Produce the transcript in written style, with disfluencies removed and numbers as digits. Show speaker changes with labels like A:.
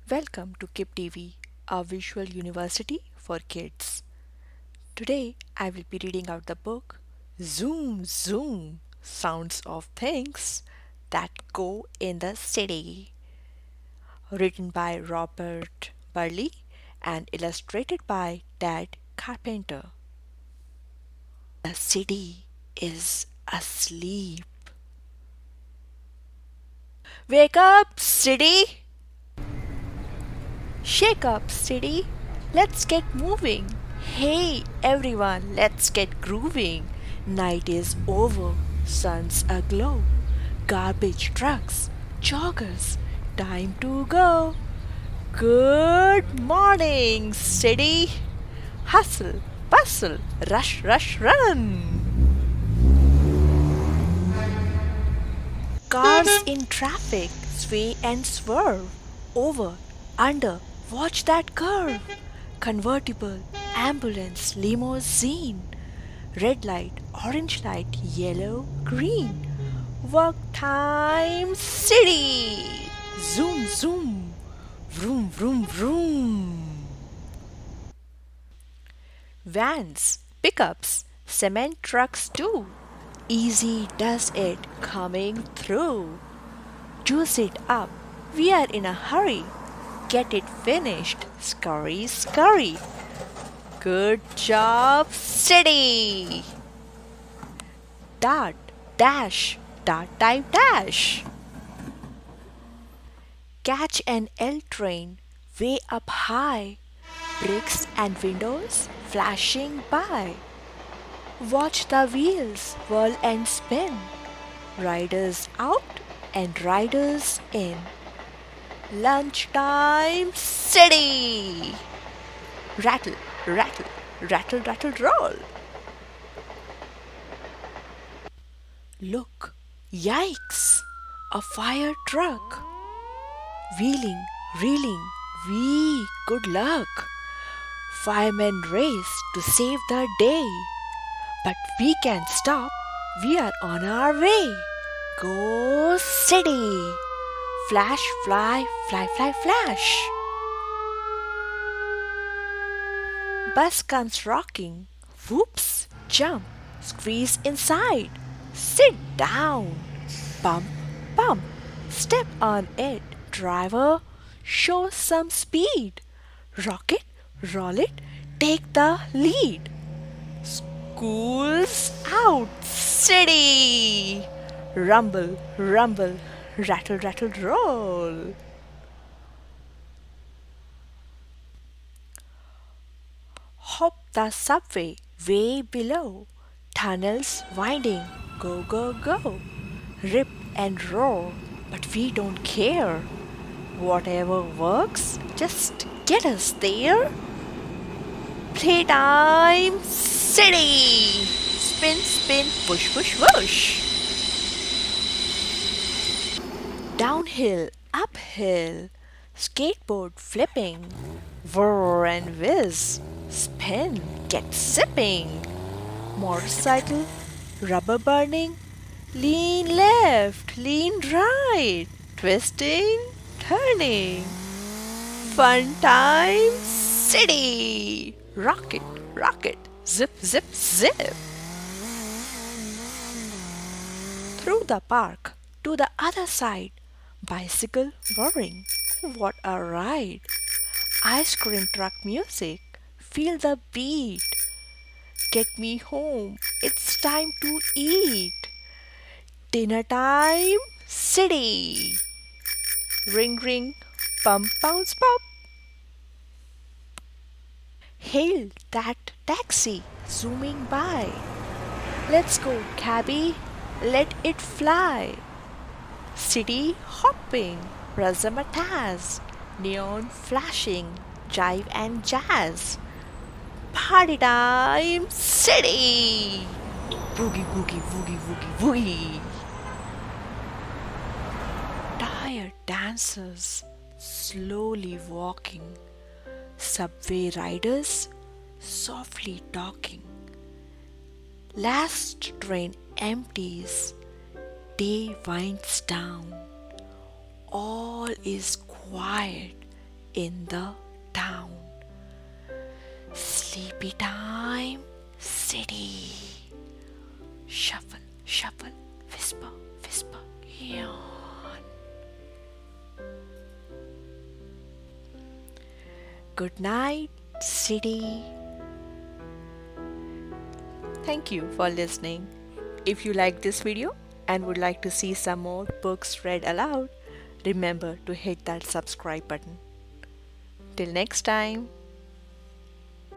A: Welcome to KIP TV, a visual university for kids. Today I will be reading out the book Zoom Zoom Sounds of Things That Go in the City, written by Robert Burleigh and illustrated by Tad Carpenter. The city is asleep. Wake up, city! Shake up, city! Let's get moving! Hey everyone, let's get grooving! Night is over, sun's aglow. Garbage trucks, joggers, time to go! Good morning, city! Hustle, bustle, rush, rush, run! Cars in traffic sway and swerve. Over, under, watch that curve. Convertible, ambulance, limousine. Red light, orange light, yellow, green. Work time, city. Zoom, zoom. Vroom, vroom, vroom. Vans, pickups, cement trucks too. Easy does it coming through. Juice it up, we are in a hurry. Get it finished, scurry, scurry. Good job, city. Dart, dash, dart type dash. Catch an L train way up high. Bricks and windows flashing by. Watch the wheels whirl and spin. Riders out and riders in. Lunchtime, city! Rattle, rattle, rattle, rattle, roll. Look, yikes! A fire truck. Wheeling, reeling, wee, good luck. Firemen race to save the day. But we can't stop, we are on our way. Go city! Flash, fly, fly, fly, flash. Bus comes rocking. Whoops, jump, squeeze inside. Sit down. Bump, bump, step on it. Driver, show some speed. Rock it, roll it, take the lead. School's out, city! Rumble, rumble, rattle, rattle, roll. Hop the subway way below. Tunnels winding, go, go, go. Rip and roar, but we don't care. Whatever works, just get us there. Playtime, city! Spin, spin, push, push, whoosh. Downhill, uphill, skateboard flipping, whir and whiz, spin, get zipping. Motorcycle, rubber burning, lean left, lean right, twisting, turning. Fun time, city! Rocket, rocket, zip, zip, zip. Through the park, to the other side, bicycle whirring, what a ride. Ice cream truck music, feel the beat. Get me home, it's time to eat. Dinner time, city. Ring, ring, pump, bounce, pop. Hail that taxi zooming by. Let's go, cabby, let it fly. City hopping, razzmatazz, neon flashing, jive and jazz. Party time, city! Boogie, boogie, boogie, boogie, boogie. Tired dancers slowly walking. Subway riders softly talking. Last train empties, day winds down. All is quiet in the town. Sleepy time, city. Shuffle, shuffle, whisper, whisper, yawn. Good night, city. Thank you for listening. If you like this video and would like to see some more books read aloud, remember to hit that subscribe button. Till next time.